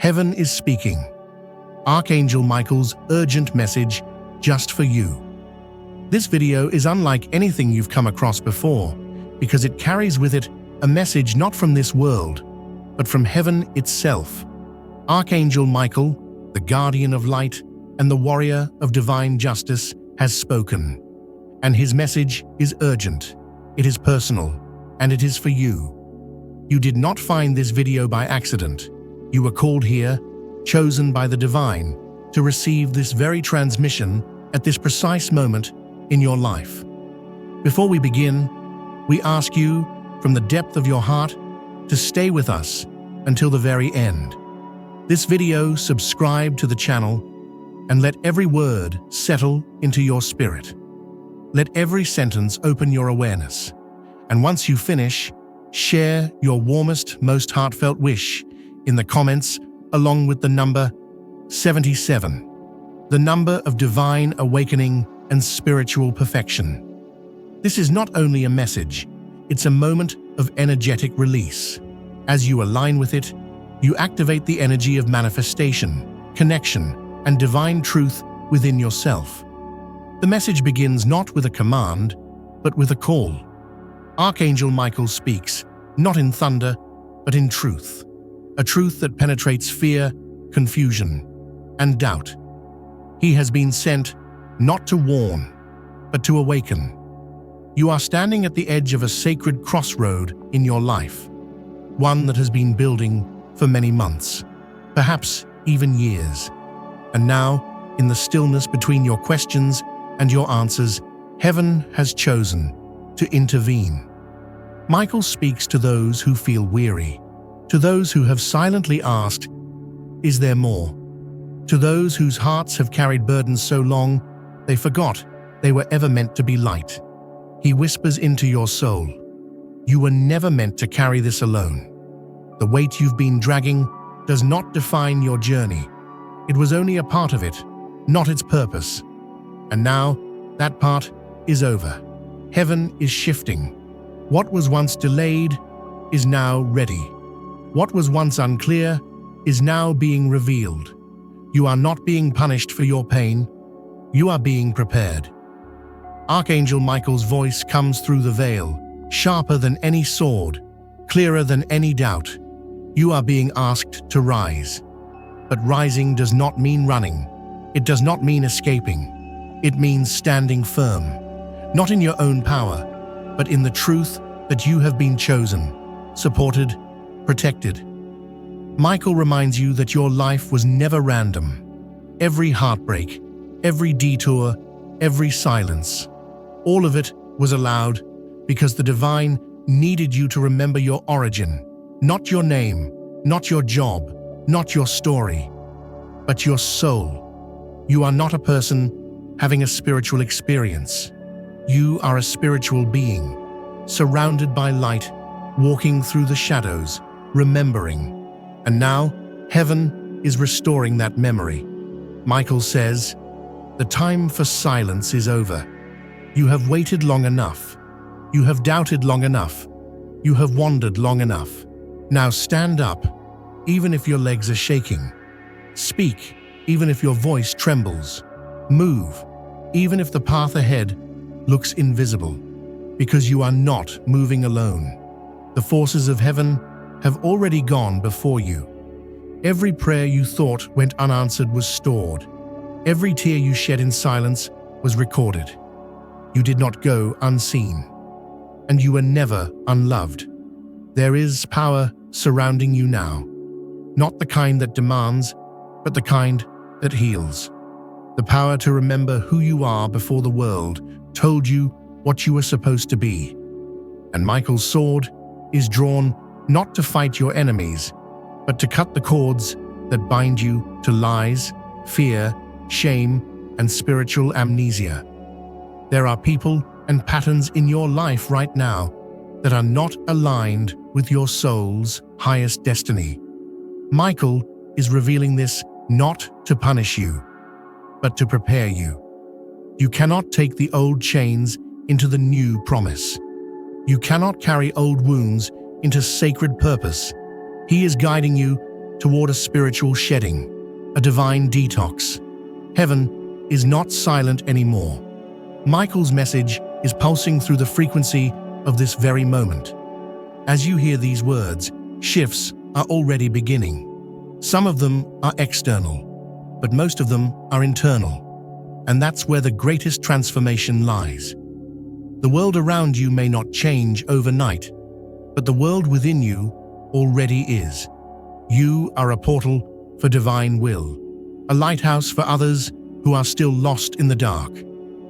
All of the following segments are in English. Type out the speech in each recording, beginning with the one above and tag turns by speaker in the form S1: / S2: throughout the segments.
S1: Heaven is speaking. Archangel Michael's urgent message just for you. This video is unlike anything you've come across before because it carries with it a message not from this world, but from heaven itself. Archangel Michael, the guardian of light and the warrior of divine justice, has spoken. And his message is urgent, it is personal, and it is for you. You did not find this video by accident. You were called here, chosen by the divine, to receive this very transmission at this precise moment in your life. Before we begin, we ask you, from the depth of your heart, to stay with us until the very end. This video, subscribe to the channel, and let every word settle into your spirit. Let every sentence open your awareness. And once you finish, share your warmest, most heartfelt wish in the comments along with the number 77, the number of divine awakening and spiritual perfection. This is not only a message, it's a moment of energetic release. As you align with it, you activate the energy of manifestation, connection, and divine truth within yourself. The message begins not with a command, but with a call. Archangel Michael speaks, not in thunder, but in truth. A truth that penetrates fear, confusion, and doubt. He has been sent not to warn, but to awaken. You are standing at the edge of a sacred crossroad in your life, one that has been building for many months, perhaps even years. And now, in the stillness between your questions and your answers, heaven has chosen to intervene. Michael speaks to those who feel weary, to those who have silently asked, "Is there more?" To those whose hearts have carried burdens so long, they forgot they were ever meant to be light. He whispers into your soul, "You were never meant to carry this alone. The weight you've been dragging does not define your journey. It was only a part of it, not its purpose. And now, that part is over. Heaven is shifting. What was once delayed is now ready. What was once unclear is now being revealed. You are not being punished for your pain. You are being prepared." Archangel Michael's voice comes through the veil, sharper than any sword, clearer than any doubt. You are being asked to rise. But rising does not mean running. It does not mean escaping. It means standing firm, not in your own power, but in the truth that you have been chosen, supported, protected. Michael reminds you that your life was never random. Every heartbreak, every detour, every silence, all of it was allowed because the divine needed you to remember your origin, not your name, not your job, not your story, but your soul. You are not a person having a spiritual experience. You are a spiritual being, surrounded by light, walking through the shadows, remembering. And now, heaven is restoring that memory. Michael says, "The time for silence is over. You have waited long enough. You have doubted long enough. You have wandered long enough. Now stand up, even if your legs are shaking. Speak, even if your voice trembles. Move, even if the path ahead looks invisible, because you are not moving alone. The forces of heaven have already gone before you. Every prayer you thought went unanswered was stored. Every tear you shed in silence was recorded. You did not go unseen, and you were never unloved. There is power surrounding you now, not the kind that demands, but the kind that heals. The power to remember who you are before the world told you what you were supposed to be. And Michael's sword is drawn not to fight your enemies, but to cut the cords that bind you to lies, fear, shame, and spiritual amnesia. There are people and patterns in your life right now that are not aligned with your soul's highest destiny. Michael is revealing this not to punish you, but to prepare you. You cannot take the old chains into the new promise. You cannot carry old wounds into sacred purpose. He is guiding you toward a spiritual shedding, a divine detox. Heaven is not silent anymore. Michael's message is pulsing through the frequency of this very moment. As you hear these words, shifts are already beginning. Some of them are external, but most of them are internal. And that's where the greatest transformation lies. The world around you may not change overnight, but the world within you already is. You are a portal for divine will, a lighthouse for others who are still lost in the dark.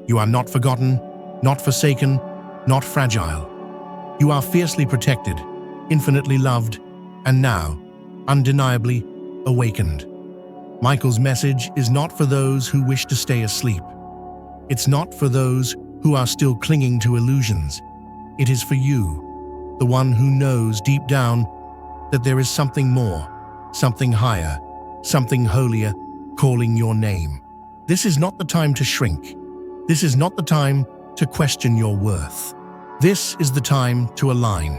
S1: You are not forgotten, not forsaken, not fragile. You are fiercely protected, infinitely loved, and now, undeniably, awakened. Michael's message is not for those who wish to stay asleep. It's not for those who are still clinging to illusions. It is for you, the one who knows deep down that there is something more, something higher, something holier calling your name. This is not the time to shrink. This is not the time to question your worth. This is the time to align,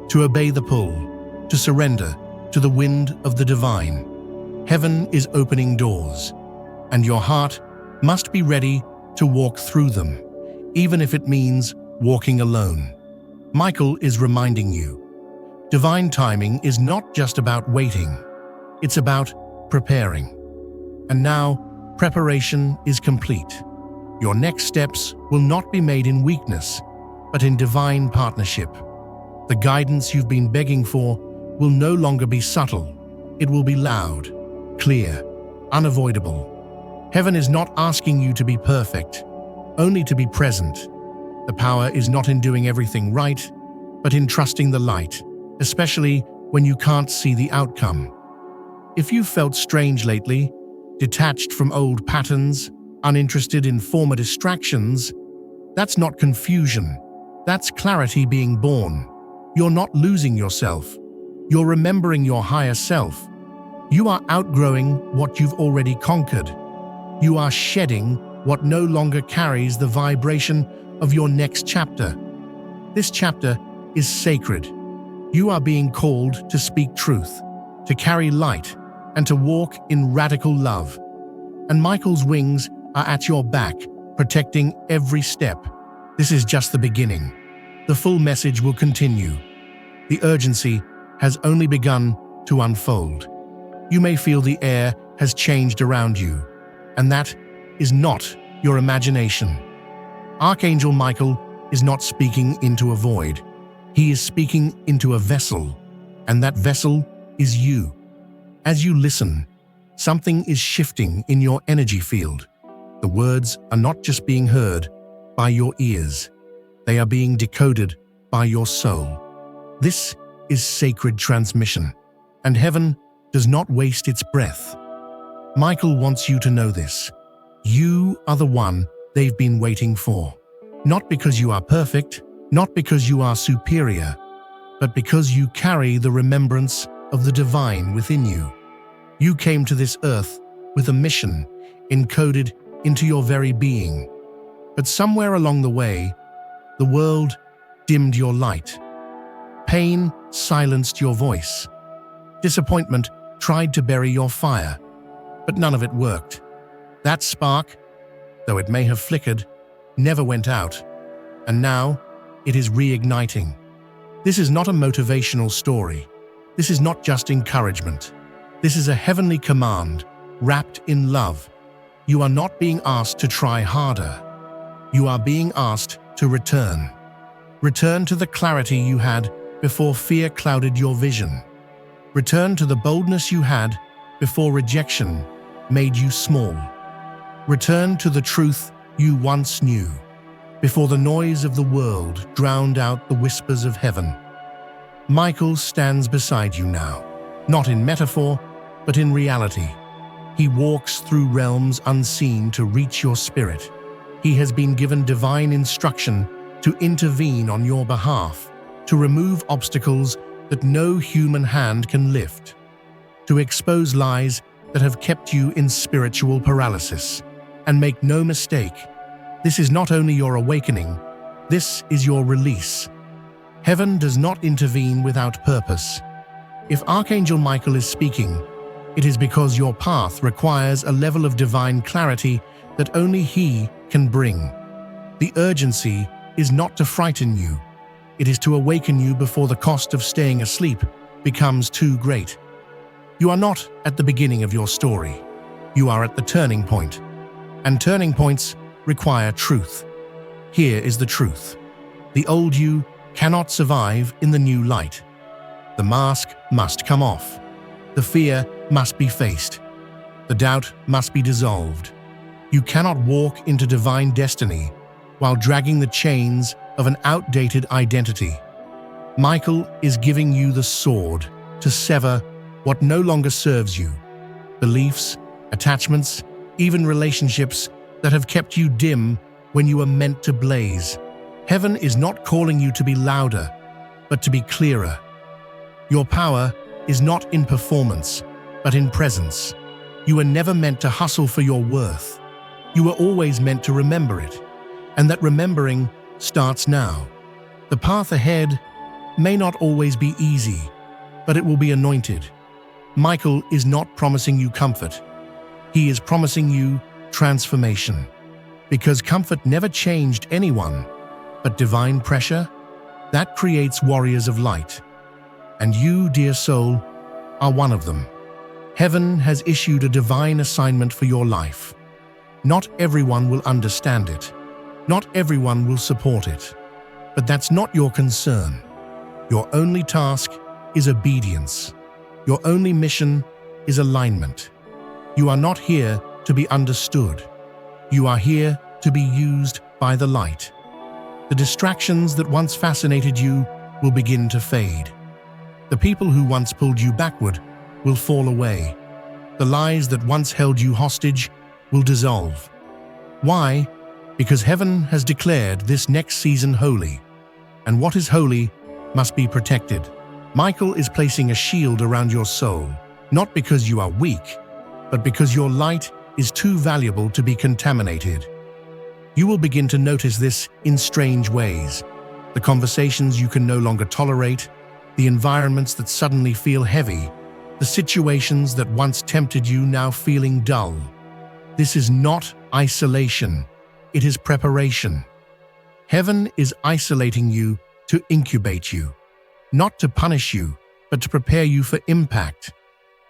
S1: to obey the pull, to surrender to the wind of the divine. Heaven is opening doors, and your heart must be ready to walk through them, even if it means walking alone. Michael is reminding you, divine timing is not just about waiting, it's about preparing. And now, preparation is complete. Your next steps will not be made in weakness, but in divine partnership. The guidance you've been begging for will no longer be subtle. It will be loud, clear, unavoidable. Heaven is not asking you to be perfect, only to be present. The power is not in doing everything right, but in trusting the light, especially when you can't see the outcome. If you've felt strange lately, detached from old patterns, uninterested in former distractions, that's not confusion. That's clarity being born. You're not losing yourself. You're remembering your higher self. You are outgrowing what you've already conquered. You are shedding what no longer carries the vibration of your next chapter. This chapter is sacred. You are being called to speak truth, to carry light, and to walk in radical love. And Michael's wings are at your back, protecting every step. This is just the beginning. The full message will continue. The urgency has only begun to unfold. You may feel the air has changed around you, and that is not your imagination. Archangel Michael is not speaking into a void. He is speaking into a vessel, and that vessel is you. As you listen, something is shifting in your energy field. The words are not just being heard by your ears. They are being decoded by your soul. This is sacred transmission, and heaven does not waste its breath. Michael wants you to know this. You are the one they've been waiting for. Not because you are perfect, not because you are superior, but because you carry the remembrance of the divine within you. You came to this earth with a mission encoded into your very being. But somewhere along the way, the world dimmed your light. Pain silenced your voice. Disappointment tried to bury your fire, but none of it worked. That spark, though it may have flickered, never went out, and now it is reigniting. This is not a motivational story. This is not just encouragement. This is a heavenly command, wrapped in love. You are not being asked to try harder. You are being asked to return. Return to the clarity you had before fear clouded your vision. Return to the boldness you had before rejection made you small. Return to the truth you once knew, before the noise of the world drowned out the whispers of heaven. Michael stands beside you now, not in metaphor, but in reality. He walks through realms unseen to reach your spirit. He has been given divine instruction to intervene on your behalf, to remove obstacles that no human hand can lift, to expose lies that have kept you in spiritual paralysis. And make no mistake, this is not only your awakening, this is your release. Heaven does not intervene without purpose. If Archangel Michael is speaking, It is because your path requires a level of divine clarity that only He can bring. The urgency is not to frighten you. It is to awaken you before the cost of staying asleep becomes too great. You are not at the beginning of your story. You are at the turning point. And turning points require truth. Here is the truth. The old you cannot survive in the new light. The mask must come off. The fear must be faced. The doubt must be dissolved. You cannot walk into divine destiny while dragging the chains of an outdated identity. Michael is giving you the sword to sever what no longer serves you. Beliefs, attachments, even relationships that have kept you dim when you were meant to blaze. Heaven is not calling you to be louder, but to be clearer. Your power is not in performance, but in presence. You were never meant to hustle for your worth. You were always meant to remember it, and that remembering starts now. The path ahead may not always be easy, but it will be anointed. Michael is not promising you comfort. He is promising you transformation. Because comfort never changed anyone, but divine pressure, that creates warriors of light. And you, dear soul, are one of them. Heaven has issued a divine assignment for your life. Not everyone will understand it. Not everyone will support it. But that's not your concern. Your only task is obedience. Your only mission is alignment. You are not here to be understood. You are here to be used by the light. The distractions that once fascinated you will begin to fade. The people who once pulled you backward will fall away. The lies that once held you hostage will dissolve. Why? Because heaven has declared this next season holy. And what is holy must be protected. Michael is placing a shield around your soul, not because you are weak, but because your light is too valuable to be contaminated. You will begin to notice this in strange ways. The conversations you can no longer tolerate, the environments that suddenly feel heavy, the situations that once tempted you now feeling dull. This is not isolation, it is preparation. Heaven is isolating you to incubate you, not to punish you, but to prepare you for impact.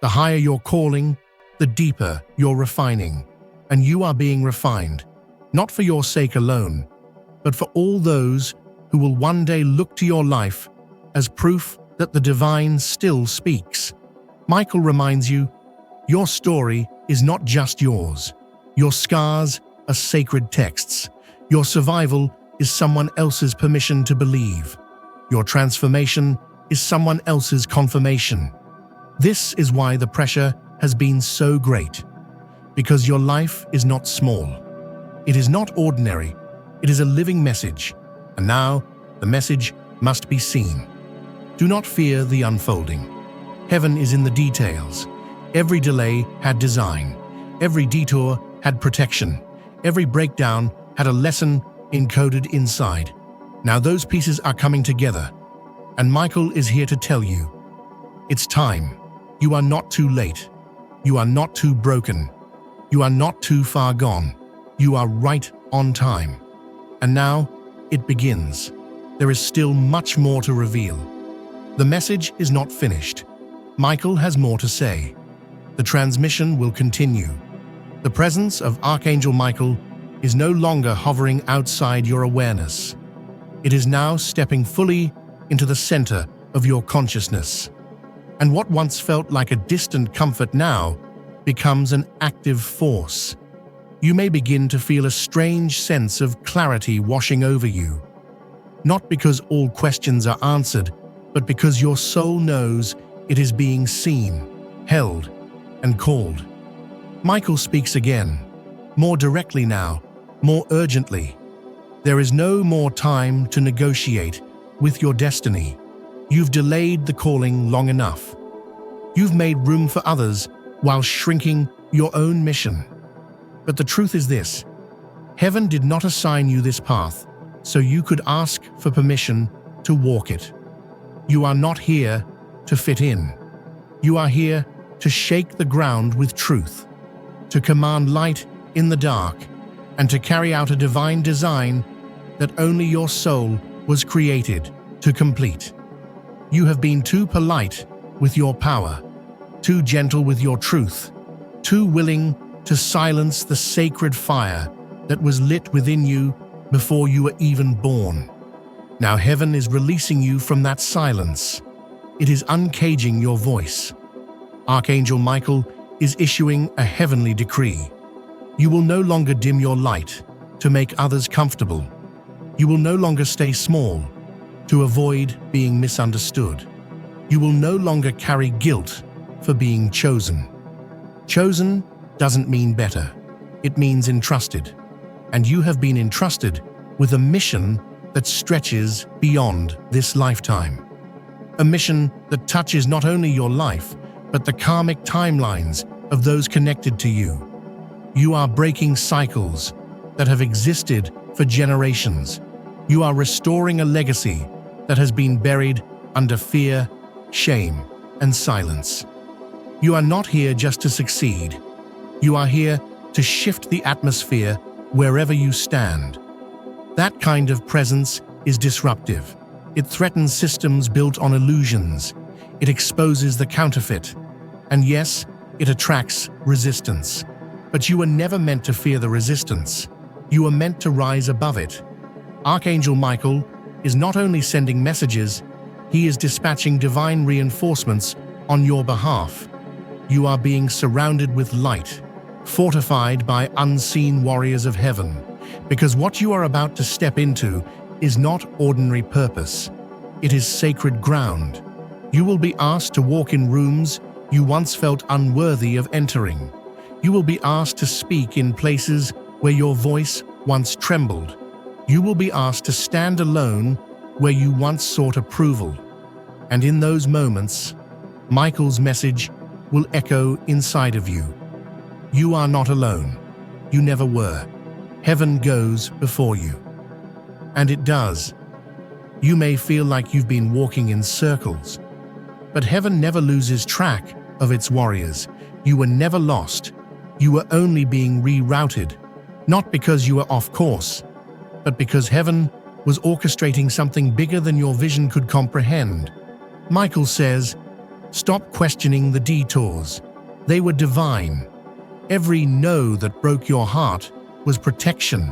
S1: The higher your calling, the deeper your refining. And you are being refined, not for your sake alone, but for all those who will one day look to your life as proof that the divine still speaks. Michael reminds you, your story is not just yours. Your scars are sacred texts. Your survival is someone else's permission to believe. Your transformation is someone else's confirmation. This is why the pressure has been so great. Because your life is not small. It is not ordinary. It is a living message. And now, the message must be seen. Do not fear the unfolding. Heaven is in the details. Every delay had design. Every detour had protection. Every breakdown had a lesson encoded inside. Now those pieces are coming together. And Michael is here to tell you, it's time. You are not too late. You are not too broken. You are not too far gone. You are right on time. And now, it begins. There is still much more to reveal. The message is not finished. Michael has more to say. The transmission will continue. The presence of Archangel Michael is no longer hovering outside your awareness. It is now stepping fully into the center of your consciousness. And what once felt like a distant comfort now becomes an active force. You may begin to feel a strange sense of clarity washing over you. Not because all questions are answered, but because your soul knows it is being seen, held, and called. Michael speaks again, more directly now, more urgently. There is no more time to negotiate with your destiny. You've delayed the calling long enough. You've made room for others while shrinking your own mission. But the truth is this: heaven did not assign you this path so you could ask for permission to walk it. You are not here to fit in. You are here to shake the ground with truth, to command light in the dark, and to carry out a divine design that only your soul was created to complete. You have been too polite with your power, too gentle with your truth, too willing to silence the sacred fire that was lit within you before you were even born. Now heaven is releasing you from that silence. It is uncaging your voice. Archangel Michael is issuing a heavenly decree. You will no longer dim your light to make others comfortable. You will no longer stay small to avoid being misunderstood. You will no longer carry guilt for being chosen. Chosen doesn't mean better. It means entrusted. And you have been entrusted with a mission that stretches beyond this lifetime. A mission that touches not only your life, but the karmic timelines of those connected to you. You are breaking cycles that have existed for generations. You are restoring a legacy that has been buried under fear, shame, and silence. You are not here just to succeed. You are here to shift the atmosphere wherever you stand. That kind of presence is disruptive. It threatens systems built on illusions. It exposes the counterfeit. And yes, it attracts resistance. But you were never meant to fear the resistance. You were meant to rise above it. Archangel Michael is not only sending messages, he is dispatching divine reinforcements on your behalf. You are being surrounded with light, fortified by unseen warriors of heaven, because what you are about to step into is not ordinary purpose. It is sacred ground. You will be asked to walk in rooms you once felt unworthy of entering. You will be asked to speak in places where your voice once trembled. You will be asked to stand alone where you once sought approval. And in those moments, Michael's message will echo inside of you. You are not alone. You never were. Heaven goes before you. And it does. You may feel like you've been walking in circles, but heaven never loses track of its warriors. You were never lost. You were only being rerouted, not because you were off course, but because heaven was orchestrating something bigger than your vision could comprehend. Michael says, stop questioning the detours. They were divine. Every no that broke your heart was protection.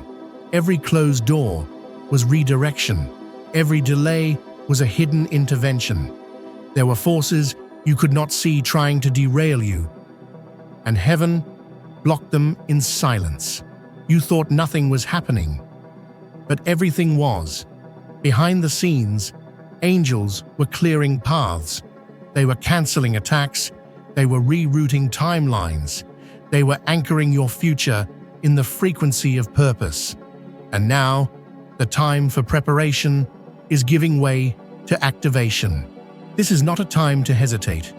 S1: Every closed door was redirection. Every delay was a hidden intervention. There were forces you could not see trying to derail you, and heaven blocked them in silence. You thought nothing was happening, but everything was. Behind the scenes, angels were clearing paths. They were canceling attacks. They were rerouting timelines. They were anchoring your future in the frequency of purpose. And now, the time for preparation is giving way to activation. This is not a time to hesitate.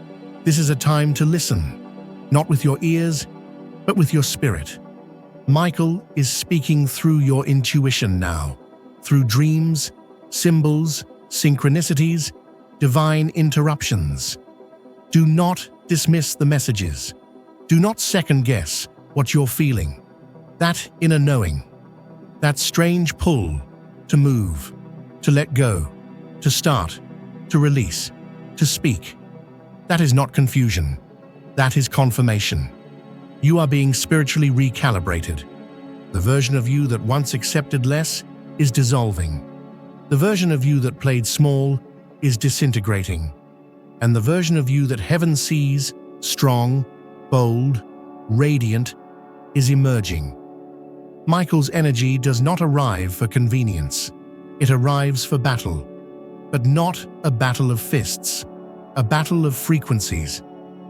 S1: This is a time to listen, not with your ears, but with your spirit. Michael is speaking through your intuition now, through dreams, symbols, synchronicities, divine interruptions. Do not dismiss the messages. Do not second-guess what you're feeling. That inner knowing, that strange pull to move, to let go, to start, to release, to speak. That is not confusion. That is confirmation. You are being spiritually recalibrated. The version of you that once accepted less is dissolving. The version of you that played small is disintegrating. And the version of you that heaven sees, strong, bold, radiant, is emerging. Michael's energy does not arrive for convenience. It arrives for battle, but not a battle of fists, a battle of frequencies,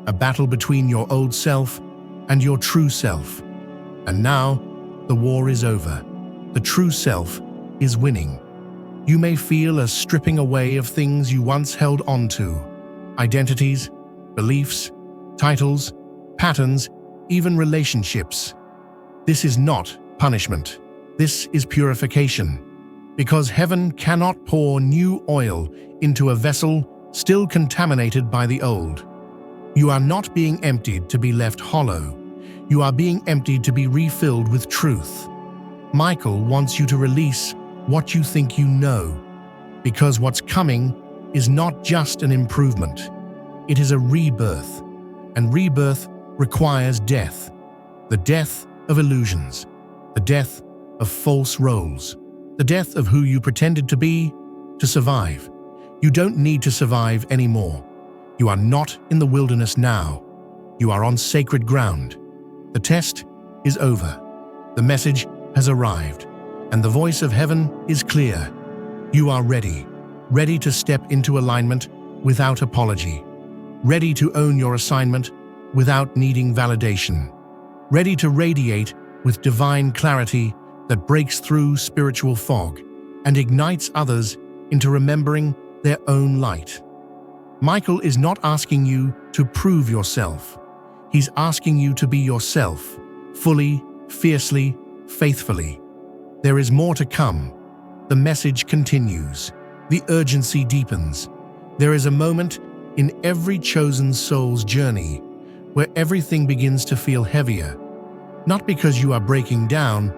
S1: a battle between your old self and your true self. And now, the war is over. The true self is winning. You may feel a stripping away of things you once held onto, identities, beliefs, titles, patterns, even relationships. This is not punishment. This is purification. Because heaven cannot pour new oil into a vessel still contaminated by the old. You are not being emptied to be left hollow. You are being emptied to be refilled with truth. Michael wants you to release what you think you know, because what's coming is not just an improvement. It is a rebirth, and rebirth requires death. The death of illusions, the death of false roles, the death of who you pretended to be to survive. You don't need to survive anymore. You are not in the wilderness now. You are on sacred ground. The test is over. The message has arrived, and the voice of heaven is clear. You are ready, ready to step into alignment without apology, ready to own your assignment without needing validation, ready to radiate with divine clarity that breaks through spiritual fog and ignites others into remembering their own light. Michael is not asking you to prove yourself. He's asking you to be yourself, fully, fiercely, faithfully. There is more to come. The message continues. The urgency deepens. There is a moment in every chosen soul's journey where everything begins to feel heavier, not because you are breaking down,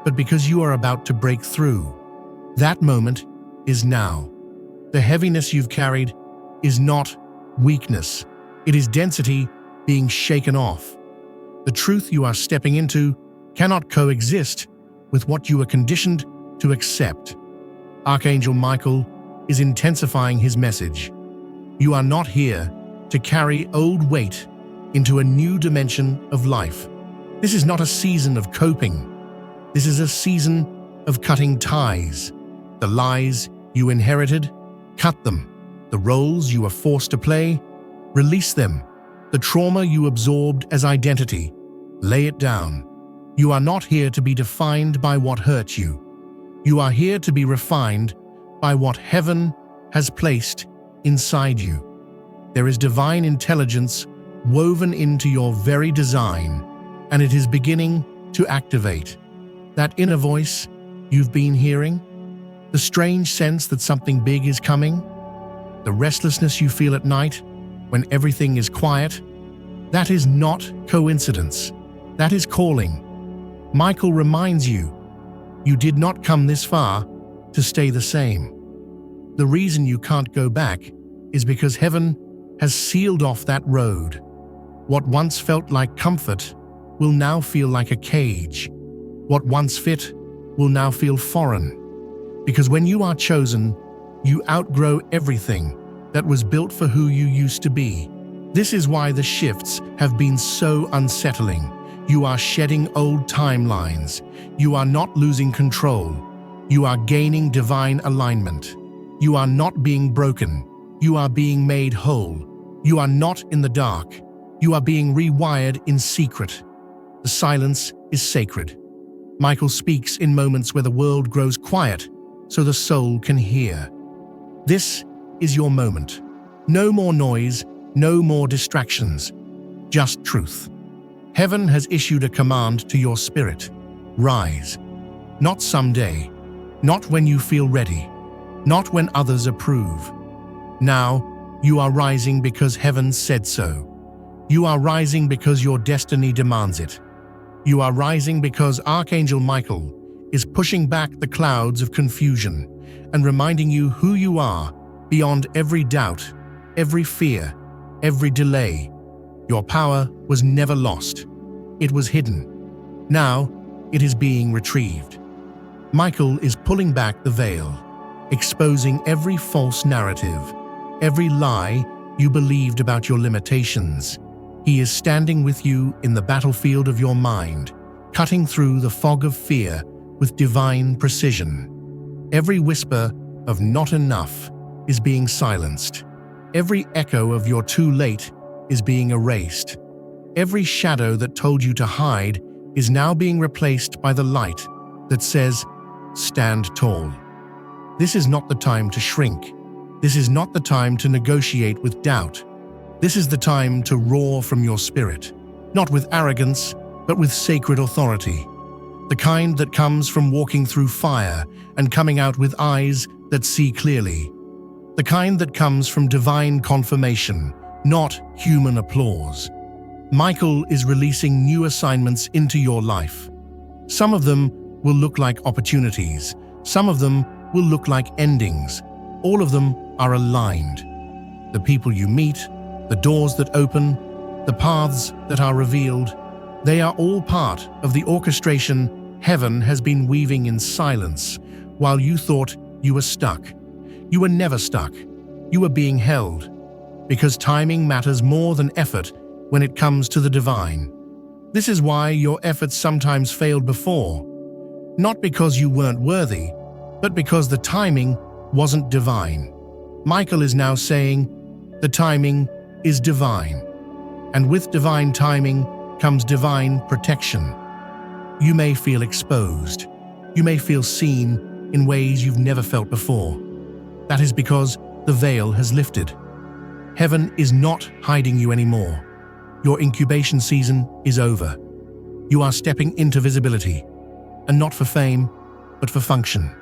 S1: but because you are about to break through. That moment is now. The heaviness you've carried is not weakness. It is density being shaken off. The truth you are stepping into cannot coexist with what you are conditioned to accept. Archangel Michael is intensifying his message. You are not here to carry old weight into a new dimension of life. This is not a season of coping. This is a season of cutting ties. The lies you inherited, cut them. The roles you were forced to play, release them. The trauma you absorbed as identity, lay it down. You are not here to be defined by what hurt you. You are here to be refined by what heaven has placed inside you. There is divine intelligence woven into your very design, and it is beginning to activate. That inner voice you've been hearing, the strange sense that something big is coming, the restlessness you feel at night when everything is quiet, that is not coincidence. That is calling. Michael reminds you, you did not come this far to stay the same. The reason you can't go back is because heaven has sealed off that road. What once felt like comfort will now feel like a cage. What once fit will now feel foreign. Because when you are chosen, you outgrow everything that was built for who you used to be. This is why the shifts have been so unsettling. You are shedding old timelines. You are not losing control. You are gaining divine alignment. You are not being broken. You are being made whole. You are not in the dark. You are being rewired in secret. The silence is sacred. Michael speaks in moments where the world grows quiet, so the soul can hear. This is your moment. No more noise, no more distractions, just truth. Heaven has issued a command to your spirit. Rise. Not someday, not when you feel ready, not when others approve. Now, you are rising because heaven said so. You are rising because your destiny demands it. You are rising because Archangel Michael is pushing back the clouds of confusion and reminding you who you are beyond every doubt, every fear, every delay. Your power was never lost. It was hidden. Now, it is being retrieved. Michael is pulling back the veil, exposing every false narrative, every lie you believed about your limitations. He is standing with you in the battlefield of your mind, cutting through the fog of fear with divine precision. Every whisper of not enough is being silenced. Every echo of you're too late is being erased. Every shadow that told you to hide is now being replaced by the light that says, stand tall. This is not the time to shrink. This is not the time to negotiate with doubt. This is the time to roar from your spirit, not with arrogance, but with sacred authority. The kind that comes from walking through fire and coming out with eyes that see clearly. The kind that comes from divine confirmation, not human applause. Michael is releasing new assignments into your life. Some of them will look like opportunities. Some of them will look like endings. All of them are aligned. The people you meet, the doors that open, the paths that are revealed, they are all part of the orchestration heaven has been weaving in silence while you thought you were stuck. You were never stuck. You were being held. Because timing matters more than effort when it comes to the divine. This is why your efforts sometimes failed before. Not because you weren't worthy, but because the timing wasn't divine. Michael is now saying, the timing is divine. And with divine timing comes divine protection. You may feel exposed. You may feel seen in ways you've never felt before. That is because the veil has lifted. Heaven is not hiding you anymore. Your incubation season is over. You are stepping into visibility, and not for fame, but for function.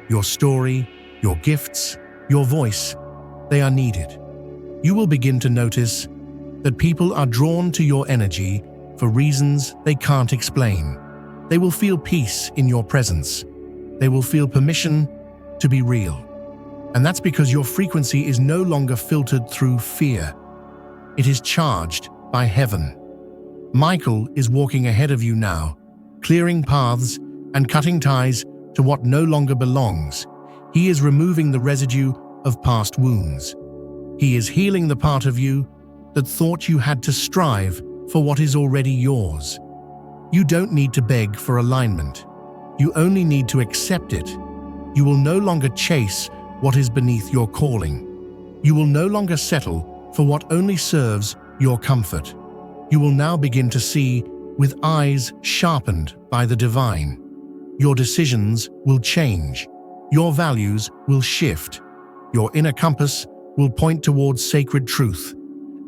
S1: Your story, your gifts, your voice, they are needed. You will begin to notice that people are drawn to your energy for reasons they can't explain. They will feel peace in your presence. They will feel permission to be real. And that's because your frequency is no longer filtered through fear. It is charged by heaven. Michael is walking ahead of you now, clearing paths and cutting ties to what no longer belongs. He is removing the residue of past wounds. He is healing the part of you that thought you had to strive for what is already yours. You don't need to beg for alignment. You only need to accept it. You will no longer chase what is beneath your calling. You will no longer settle for what only serves your comfort. You will now begin to see with eyes sharpened by the divine. Your decisions will change. Your values will shift. Your inner compass will point towards sacred truth,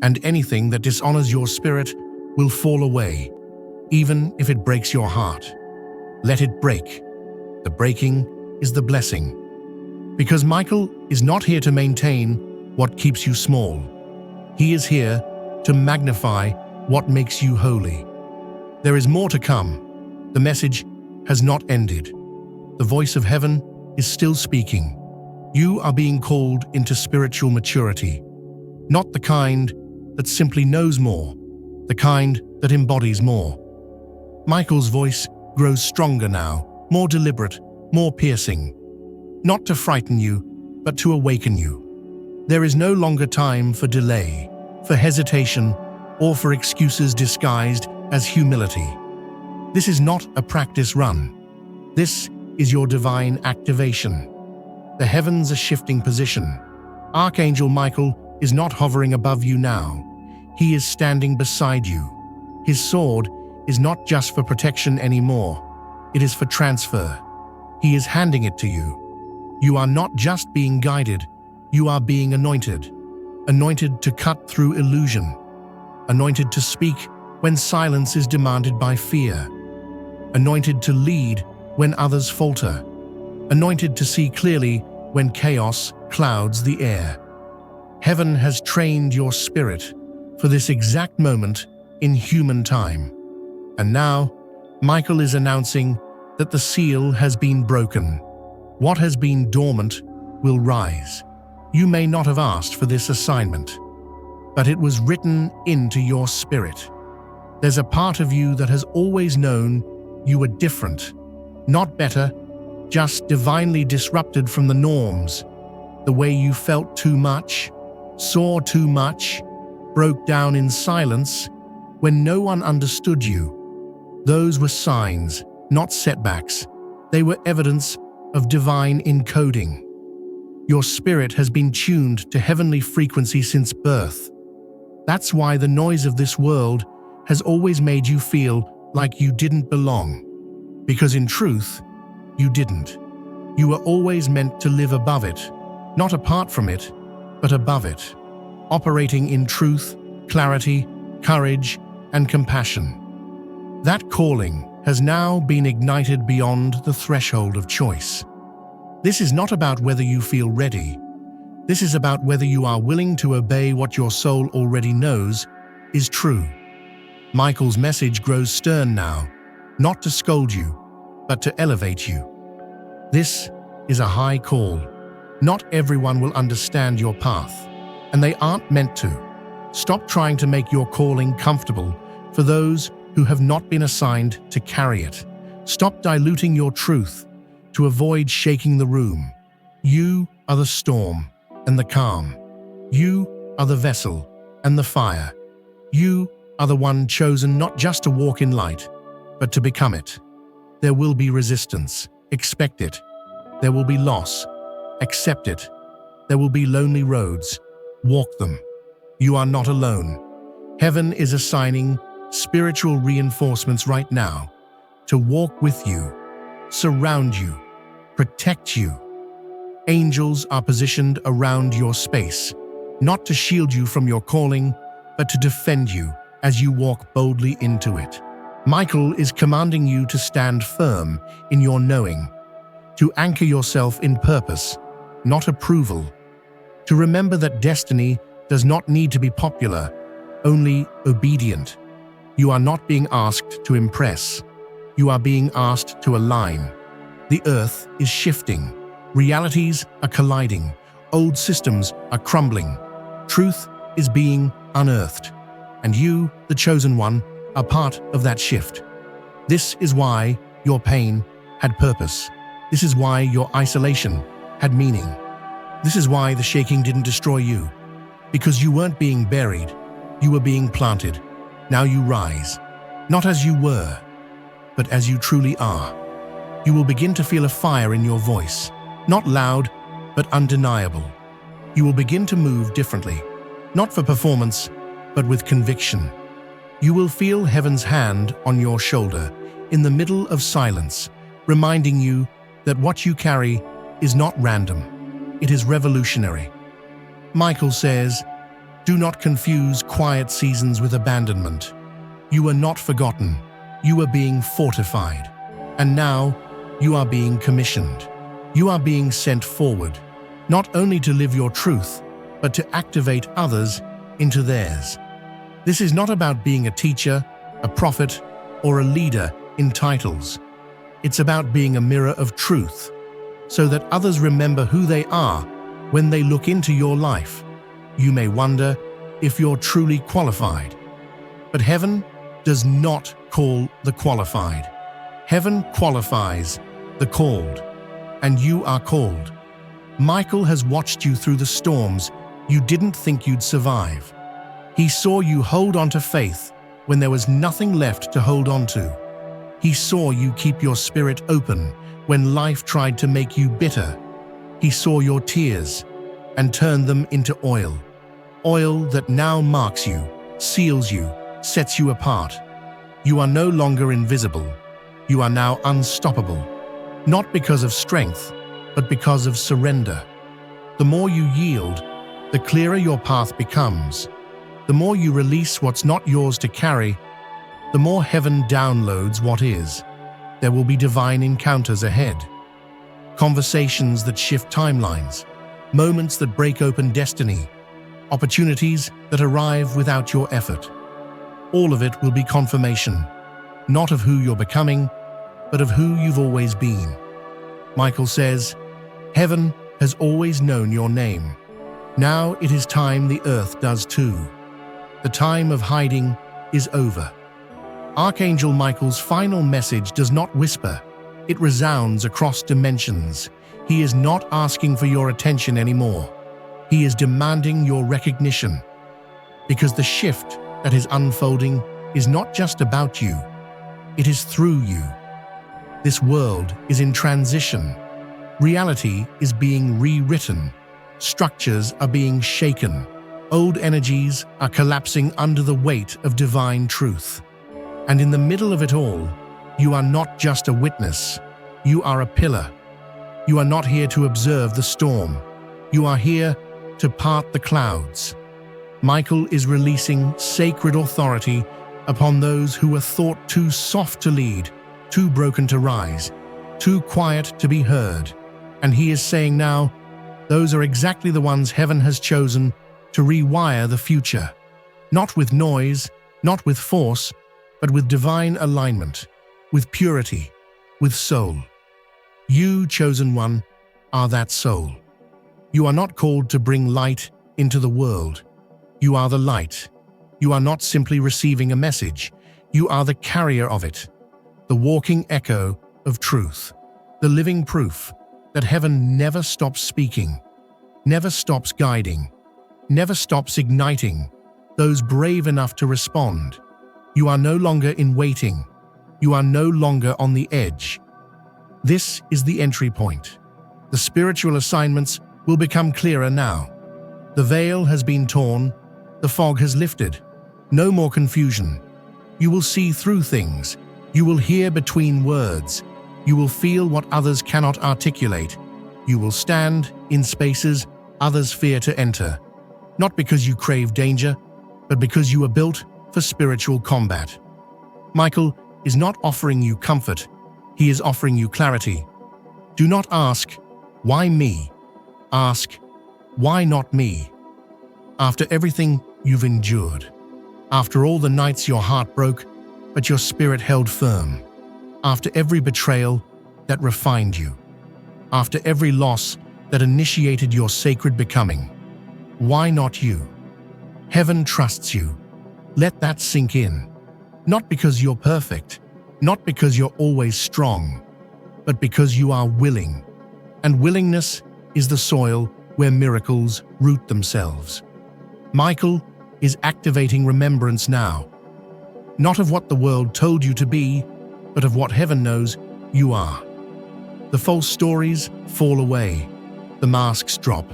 S1: and anything that dishonors your spirit will fall away, even if it breaks your heart. Let it break. The breaking is the blessing. Because Michael is not here to maintain what keeps you small. He is here to magnify what makes you holy. There is more to come. The message has not ended. The voice of heaven is still speaking. You are being called into spiritual maturity, not the kind that simply knows more, the kind that embodies more. Michael's voice grows stronger now, more deliberate, more piercing. Not to frighten you, but to awaken you. There is no longer time for delay, for hesitation, or for excuses disguised as humility. This is not a practice run. This is your divine activation. The heavens are shifting position. Archangel Michael is not hovering above you now. He is standing beside you. His sword is not just for protection anymore. It is for transfer. He is handing it to you. You are not just being guided, you are being anointed. Anointed to cut through illusion. Anointed to speak when silence is demanded by fear. Anointed to lead when others falter. Anointed to see clearly when chaos clouds the air. Heaven has trained your spirit for this exact moment in human time. And now, Michael is announcing that the seal has been broken. What has been dormant will rise. You may not have asked for this assignment, but it was written into your spirit. There's a part of you that has always known you were different, not better, just divinely disrupted from the norms. The way you felt too much, saw too much, broke down in silence when no one understood you. Those were signs, not setbacks. They were evidence of divine encoding. Your spirit has been tuned to heavenly frequency since birth. That's why the noise of this world has always made you feel like you didn't belong. Because in truth, you didn't. You were always meant to live above it, not apart from it, but above it, operating in truth, clarity, courage, and compassion. That calling has now been ignited beyond the threshold of choice. This is not about whether you feel ready. This is about whether you are willing to obey what your soul already knows is true. Michael's message grows stern now, not to scold you, but to elevate you. This is a high call. Not everyone will understand your path, and they aren't meant to. Stop trying to make your calling comfortable for those who have not been assigned to carry it. Stop diluting your truth to avoid shaking the room. You are the storm and the calm. You are the vessel and the fire. You are the one chosen not just to walk in light, but to become it. There will be resistance. Expect it. There will be loss. Accept it. There will be lonely roads. Walk them. You are not alone. Heaven is assigning spiritual reinforcements right now to walk with you, surround you, protect you. Angels are positioned around your space, not to shield you from your calling, but to defend you as you walk boldly into it. Michael is commanding you to stand firm in your knowing, to anchor yourself in purpose, not approval, to remember that destiny does not need to be popular, only obedient. You are not being asked to impress. You are being asked to align. The earth is shifting. Realities are colliding. Old systems are crumbling. Truth is being unearthed. And you, the chosen one, are part of that shift. This is why your pain had purpose. This is why your isolation had meaning. This is why the shaking didn't destroy you. Because you weren't being buried, you were being planted. Now you rise, not as you were, but as you truly are. You will begin to feel a fire in your voice, not loud, but undeniable. You will begin to move differently, not for performance, but with conviction. You will feel heaven's hand on your shoulder in the middle of silence, reminding you that what you carry is not random, it is revolutionary. Michael says, do not confuse quiet seasons with abandonment. You are not forgotten, you are being fortified. And now, you are being commissioned. You are being sent forward, not only to live your truth, but to activate others into theirs. This is not about being a teacher, a prophet, or a leader in titles. It's about being a mirror of truth, so that others remember who they are when they look into your life. You may wonder if you're truly qualified. But heaven does not call the qualified. Heaven qualifies the called, and you are called. Michael has watched you through the storms you didn't think you'd survive. He saw you hold on to faith when there was nothing left to hold on to. He saw you keep your spirit open when life tried to make you bitter. He saw your tears and turned them into oil. Oil that now marks you, seals you, sets you apart. You are no longer invisible. You are now unstoppable. Not because of strength, but because of surrender. The more you yield, the clearer your path becomes. The more you release what's not yours to carry, the more heaven downloads what is. There will be divine encounters ahead. Conversations that shift timelines, moments that break open destiny, opportunities that arrive without your effort. All of it will be confirmation, not of who you're becoming, but of who you've always been. Michael says, heaven has always known your name. Now it is time the earth does too. The time of hiding is over. Archangel Michael's final message does not whisper. It resounds across dimensions. He is not asking for your attention anymore. He is demanding your recognition. Because the shift that is unfolding is not just about you. It is through you. This world is in transition. Reality is being rewritten. Structures are being shaken. Old energies are collapsing under the weight of divine truth. And in the middle of it all, you are not just a witness. You are a pillar. You are not here to observe the storm. You are here to part the clouds. Michael is releasing sacred authority upon those who were thought too soft to lead, too broken to rise, too quiet to be heard. And he is saying now, Those are exactly the ones heaven has chosen to rewire the future. Not with noise, not with force, but with divine alignment, with purity, with soul. You, chosen one, are that soul. You are not called to bring light into the world. You are the light. You are not simply receiving a message. You are the carrier of it, the walking echo of truth, the living proof that heaven never stops speaking, never stops guiding, never stops igniting those brave enough to respond. You are no longer in waiting. You are no longer on the edge. This is the entry point. The spiritual assignments will become clearer now. The veil has been torn. The fog has lifted. No more confusion. You will see through things. You will hear between words. You will feel what others cannot articulate. You will stand in spaces others fear to enter. Not because you crave danger, but because you are built for spiritual combat. Michael is not offering you comfort. He is offering you clarity. Do not ask, why me? Ask, why not me? After everything you've endured, after all the nights your heart broke, but your spirit held firm, after every betrayal that refined you, after every loss that initiated your sacred becoming, why not you? Heaven trusts you. Let that sink in. Not because you're perfect, not because you're always strong, but because you are willing. And willingness is the soil where miracles root themselves. Michael is activating remembrance now, not of what the world told you to be, but of what heaven knows you are. The false stories fall away, the masks drop,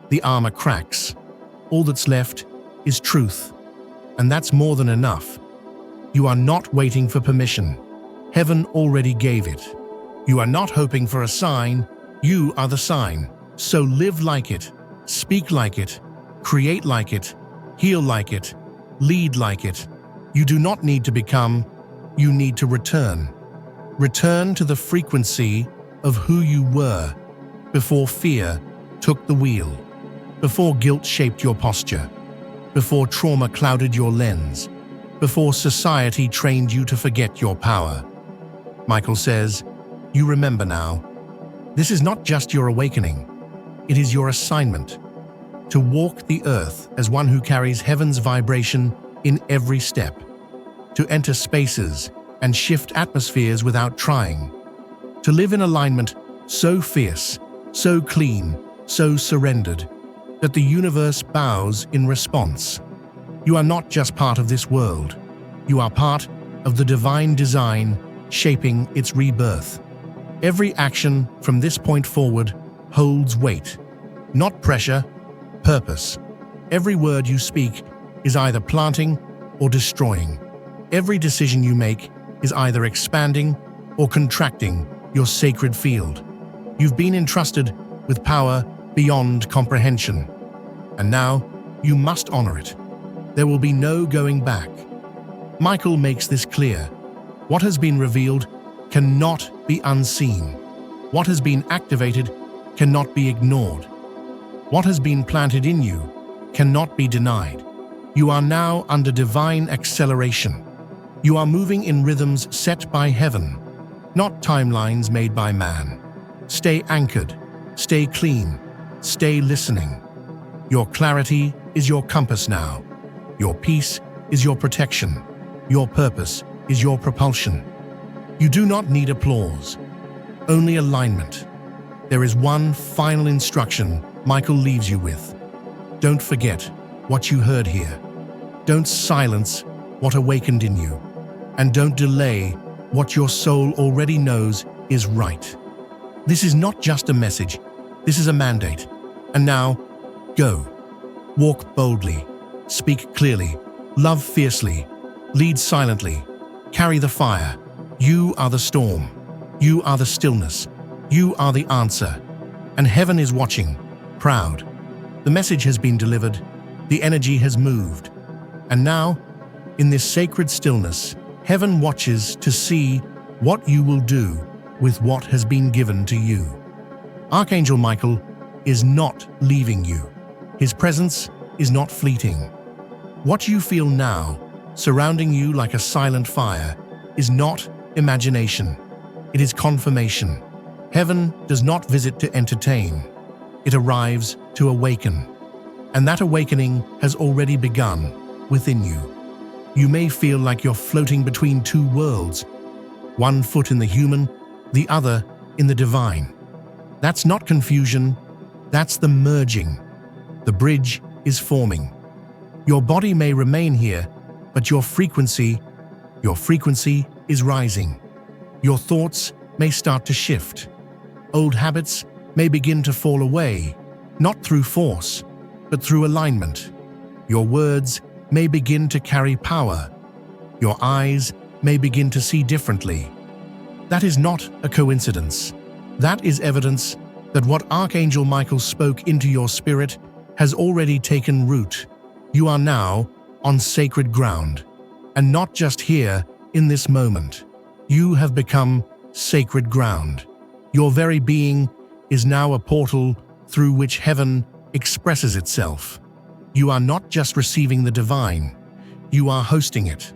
S1: the armor cracks. All that's left is truth, and that's more than enough. You are not waiting for permission. Heaven already gave it. You are not hoping for a sign. You are the sign. So live like it, speak like it, create like it, heal like it, lead like it. You do not need to become, you need to return. Return to the frequency of who you were before fear took the wheel, before guilt shaped your posture, before trauma clouded your lens, before society trained you to forget your power. Michael says, you remember now. This is not just your awakening. It is your assignment to walk the earth as one who carries heaven's vibration in every step, to enter spaces and shift atmospheres without trying, to live in alignment so fierce, so clean, so surrendered, that the universe bows in response. You are not just part of this world. You are part of the divine design shaping its rebirth. Every action from this point forward holds weight, not pressure, purpose. Every word you speak is either planting or destroying. Every decision you make is either expanding or contracting your sacred field. You've been entrusted with power beyond comprehension, and now you must honor it. There will be no going back. Michael makes this clear. What has been revealed cannot be unseen. What has been activated cannot be ignored. What has been planted in you cannot be denied. You are now under divine acceleration. You are moving in rhythms set by heaven, not timelines made by man. Stay anchored, stay clean, stay listening. Your clarity is your compass now. Your peace is your protection. Your purpose is your propulsion. You do not need applause, only alignment. There is one final instruction Michael leaves you with. Don't forget what you heard here. Don't silence what awakened in you. And don't delay what your soul already knows is right. This is not just a message, this is a mandate. And now, go. Walk boldly, speak clearly, love fiercely, lead silently, carry the fire. You are the storm. You are the stillness. You are the answer. And heaven is watching, proud. The message has been delivered. The energy has moved. And now, in this sacred stillness, heaven watches to see what you will do with what has been given to you. Archangel Michael is not leaving you. His presence is not fleeting. What you feel now, surrounding you like a silent fire, is not imagination. It is confirmation. Heaven does not visit to entertain. It arrives to awaken. And that awakening has already begun within you. You may feel like you're floating between two worlds, one foot in the human, the other in the divine. That's not confusion, that's the merging. The bridge is forming. Your body may remain here, but your frequency is rising. Your thoughts may start to shift. Old habits may begin to fall away, not through force, but through alignment. Your words may begin to carry power. Your eyes may begin to see differently. That is not a coincidence. That is evidence that what Archangel Michael spoke into your spirit has already taken root. You are now on sacred ground, and not just here in this moment. You have become sacred ground. Your very being is now a portal through which heaven expresses itself. You are not just receiving the divine, you are hosting it.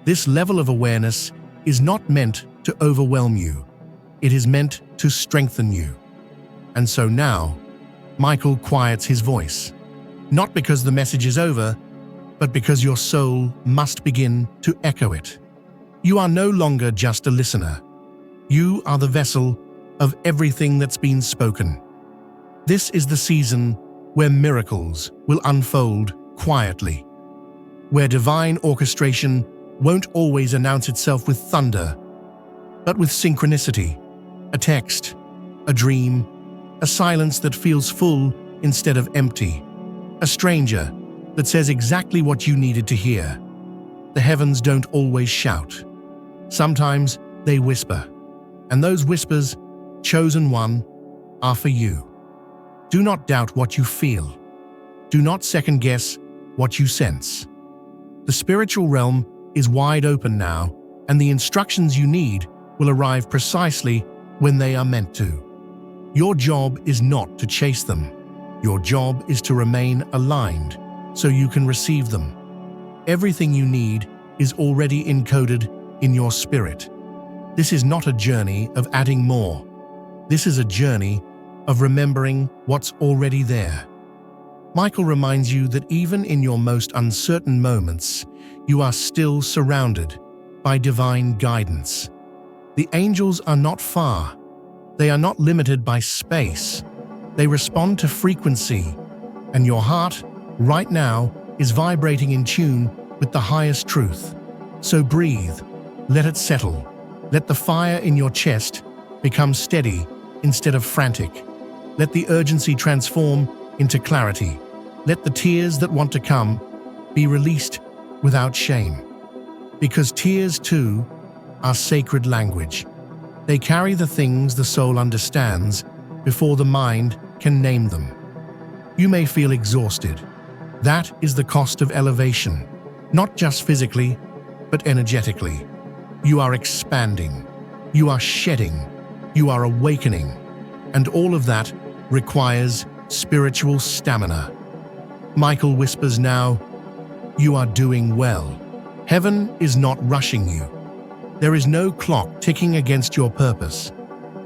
S1: This level of awareness is not meant to overwhelm you. It is meant to strengthen you. And so now, Michael quiets his voice, not because the message is over, but because your soul must begin to echo it. You are no longer just a listener. You are the vessel of everything that's been spoken. This is the season where miracles will unfold quietly, where divine orchestration won't always announce itself with thunder, but with synchronicity, a text, a dream, a silence that feels full instead of empty, a stranger that says exactly what you needed to hear. The heavens don't always shout. Sometimes they whisper, and those whispers, chosen one, are for you. Do not doubt what you feel. Do not second-guess what you sense. The spiritual realm is wide open now, and the instructions you need will arrive precisely when they are meant to. Your job is not to chase them. Your job is to remain aligned so you can receive them. Everything you need is already encoded in your spirit. This is not a journey of adding more. This is a journey of remembering what's already there. Michael reminds you that even in your most uncertain moments, you are still surrounded by divine guidance. The angels are not far. They are not limited by space. They respond to frequency, and your heart, right now, is vibrating in tune with the highest truth. So breathe, let it settle. Let the fire in your chest become steady instead of frantic. Let the urgency transform into clarity. Let the tears that want to come be released without shame. Because tears, too, are sacred language. They carry the things the soul understands before the mind can name them. You may feel exhausted. That is the cost of elevation, not just physically, but energetically. You are expanding, you are shedding, you are awakening, and all of that requires spiritual stamina. Michael whispers now, you are doing well. Heaven is not rushing you. There is no clock ticking against your purpose.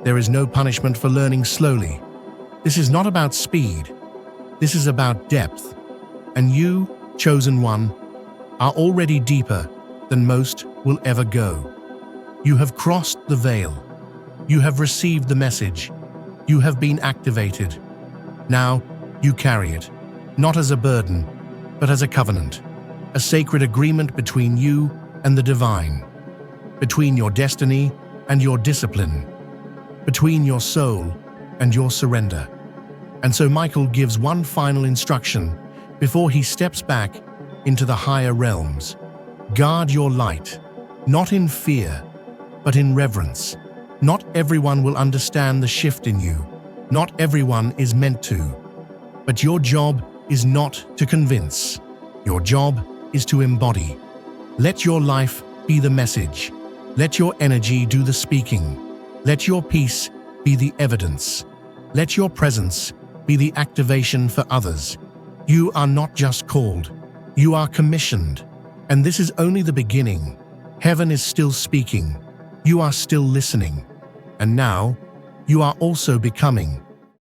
S1: There is no punishment for learning slowly. This is not about speed. This is about depth. And you, chosen one, are already deeper than most will ever go. You have crossed the veil. You have received the message. You have been activated. Now you carry it, not as a burden, but as a covenant, a sacred agreement between you and the divine, between your destiny and your discipline, between your soul and your surrender. And so Michael gives one final instruction before he steps back into the higher realms. Guard your light, not in fear, but in reverence. Not everyone will understand the shift in you. Not everyone is meant to. But your job is not to convince. Your job is to embody. Let your life be the message. Let your energy do the speaking. Let your peace be the evidence. Let your presence be the activation for others. You are not just called, you are commissioned. And this is only the beginning. Heaven is still speaking. You are still listening. And now, you are also becoming.